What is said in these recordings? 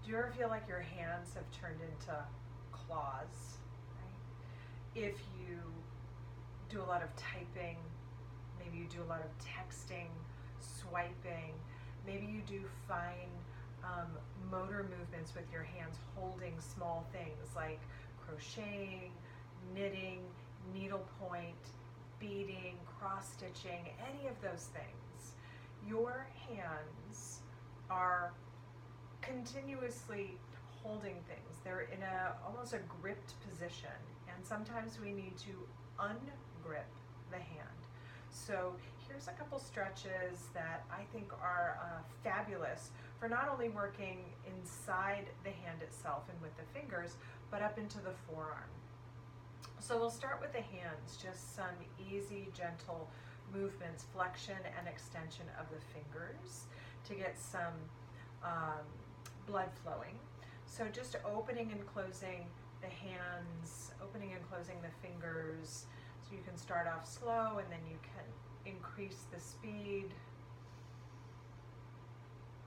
Do you ever feel like your hands have turned into claws? Right? If you do a lot of typing, maybe you do a lot of texting, swiping, maybe you do fine motor movements with your hands holding small things like crocheting, knitting, needlepoint, beading, cross-stitching, any of those things. Your hands are continuously holding things. They're in almost a gripped position, and sometimes we need to ungrip the hand. So here's a couple stretches that I think are fabulous for not only working inside the hand itself and with the fingers, but up into the forearm. So we'll start with the hands, just some easy, gentle movements, flexion and extension of the fingers to get some blood flowing. So just opening and closing the hands, opening and closing the fingers. So you can start off slow and then you can increase the speed.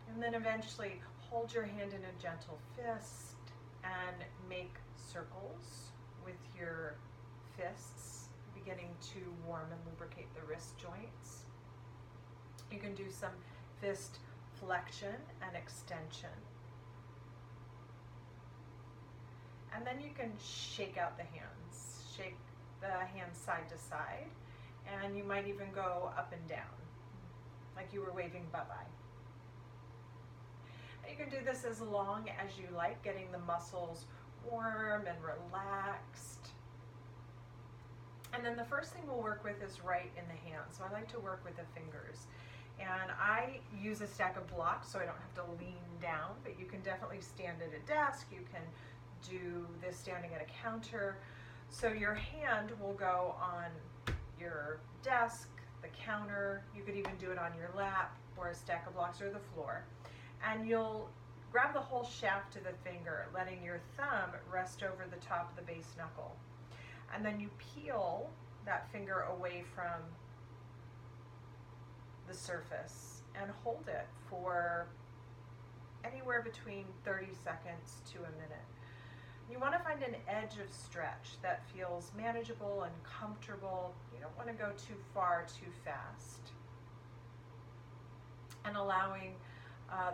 And then eventually hold your hand in a gentle fist and make circles with your fists, beginning to warm and lubricate the wrist joints. You can do some fist flexion and extension. And then you can shake out the hands. Shake the hands side to side, and you might even go up and down, like you were waving bye-bye. And you can do this as long as you like, getting the muscles warm and relaxed. And then the first thing we'll work with is right in the hand. So I like to work with the fingers. And I use a stack of blocks so I don't have to lean down, but you can definitely stand at a desk. You can do this standing at a counter. So your hand will go on your desk, the counter. You could even do it on your lap or a stack of blocks or the floor. And you'll grab the whole shaft of the finger, letting your thumb rest over the top of the base knuckle. And then you peel that finger away from the surface and hold it for anywhere between 30 seconds to a minute. You want to find an edge of stretch that feels manageable and comfortable. You don't want to go too far too fast. And allowing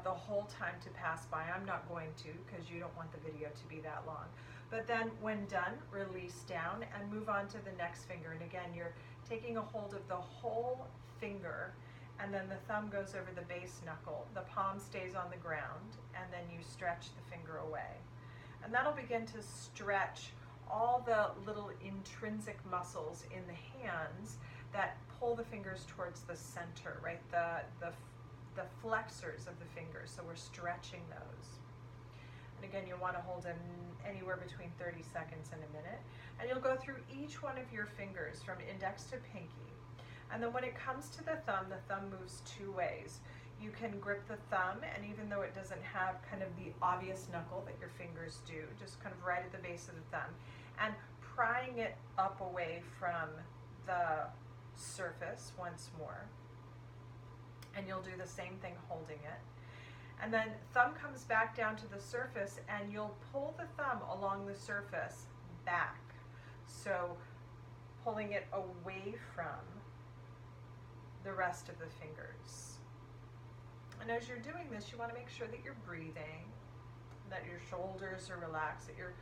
the whole time to pass by. I'm not going to, because you don't want the video to be that long. But then when done, release down and move on to the next finger. And again, you're taking a hold of the whole finger, and then the thumb goes over the base knuckle. The palm stays on the ground, and then you stretch the finger away. And that'll begin to stretch all the little intrinsic muscles in the hands that pull the fingers towards the center, right? The flexors of the fingers. So we're stretching those. And again, you'll want to hold them anywhere between 30 seconds and a minute. And you'll go through each one of your fingers from index to pinky. And then when it comes to the thumb moves two ways. You can grip the thumb, and even though it doesn't have kind of the obvious knuckle that your fingers do, just kind of right at the base of the thumb, and prying it up away from the surface once more. And you'll do the same thing holding it. And then thumb comes back down to the surface, and you'll pull the thumb along the surface back. So pulling it away from the rest of the fingers. And as you're doing this, you want to make sure that you're breathing, that your shoulders are relaxed, that your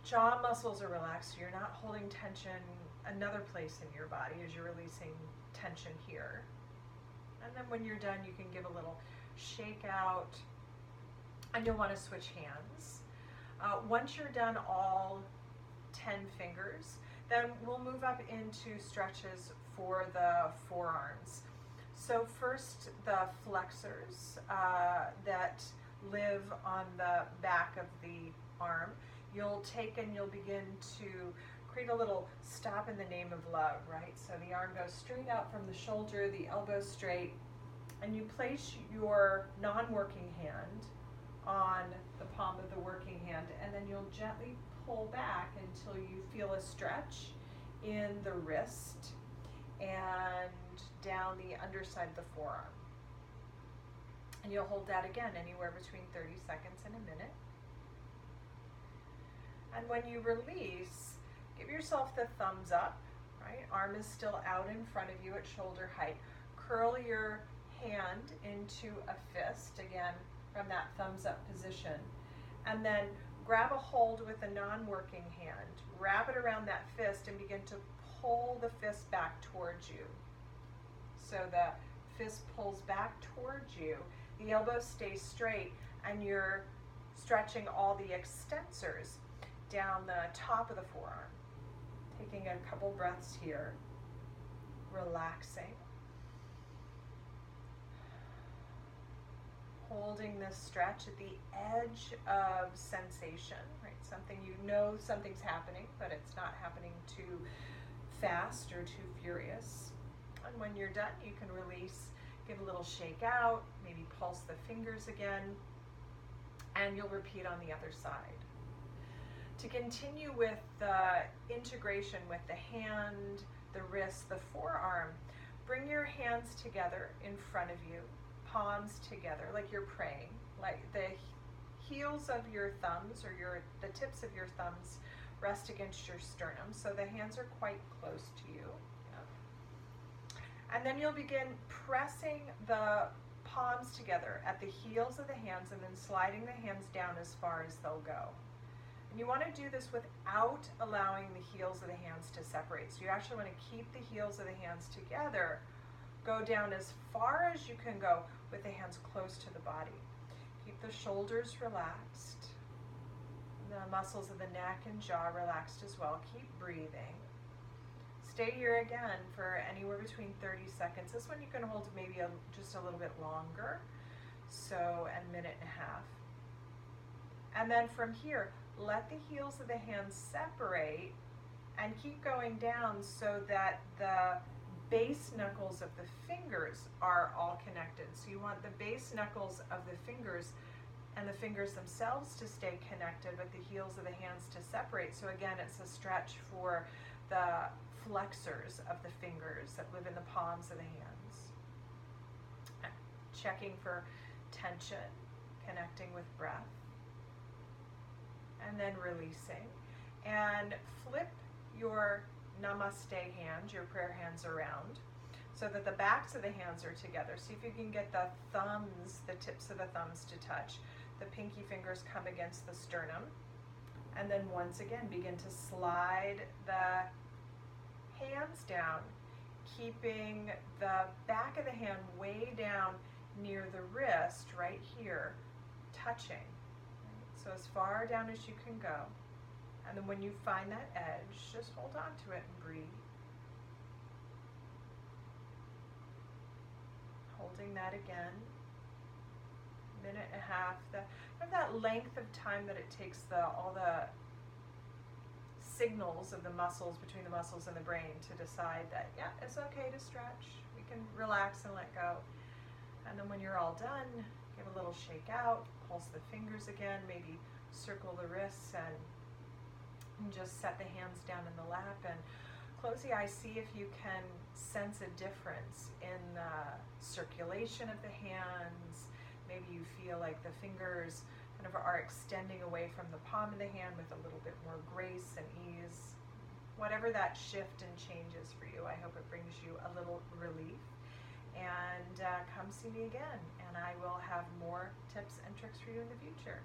jaw muscles are relaxed, so you're not holding tension another place in your body as you're releasing tension here. And then when you're done, you can give a little shake out, and you'll want to switch hands. Once you're done all 10 fingers, then we'll move up into stretches for the forearms. So first, the flexors that live on the back of the arm, you'll take and you'll begin to create a little stop in the name of love, right? So the arm goes straight out from the shoulder, the elbow straight, and you place your non-working hand on the palm of the working hand, and then you'll gently pull back until you feel a stretch in the wrist and down the underside of the forearm. And you'll hold that again anywhere between 30 seconds and a minute. And when you release, give yourself the thumbs up, right? Arm is still out in front of you at shoulder height. Curl your hand into a fist, again, from that thumbs up position. And then grab a hold with a non-working hand. Wrap it around that fist and begin to pull the fist back towards you. So the fist pulls back towards you. The elbows stay straight and you're stretching all the extensors down the top of the forearm. Taking a couple breaths here. Relaxing. Holding this stretch at the edge of sensation, right? Something you know something's happening, but it's not happening too fast or too furious. And when you're done, you can release, give a little shake out, maybe pulse the fingers again, and you'll repeat on the other side. To continue with the integration with the hand, the wrist, the forearm, bring your hands together in front of you, palms together like you're praying, like the heels of your thumbs or the tips of your thumbs rest against your sternum, so the hands are quite close to you. And then you'll begin pressing the palms together at the heels of the hands and then sliding the hands down as far as they'll go. And you want to do this without allowing the heels of the hands to separate. So you actually want to keep the heels of the hands together, go down as far as you can go with the hands close to the body. Keep the shoulders relaxed, the muscles of the neck and jaw relaxed as well. Keep breathing. Stay here again for anywhere between 30 seconds. This one you can hold maybe just a little bit longer, so a minute and a half. And then from here, let the heels of the hands separate and keep going down so that the base knuckles of the fingers are all connected. So you want the base knuckles of the fingers and the fingers themselves to stay connected, but the heels of the hands to separate. So again, it's a stretch for the flexors of the fingers that live in the palms of the hands. Checking for tension, connecting with breath, and then releasing. And flip your namaste hand, your prayer hands around, so that the backs of the hands are together. See if you can get the thumbs, the tips of the thumbs to touch. The pinky fingers come against the sternum. And then once again, begin to slide the hands down, keeping the back of the hand way down near the wrist, right here, touching. So as far down as you can go. And then when you find that edge, just hold on to it and breathe. Holding that again. Minute and a half. That length of time that it takes all the signals of the muscles, between the muscles and the brain, to decide that, yeah, it's okay to stretch. We can relax and let go. And then when you're all done, give a little shake out, pulse the fingers again, maybe circle the wrists and just set the hands down in the lap and close the eyes. See if you can sense a difference in the circulation of the hands. Maybe you feel like the fingers kind of are extending away from the palm of the hand with a little bit more grace and ease. Whatever that shift and change is for you, I hope it brings you a little relief. And come see me again, and I will have more tips and tricks for you in the future.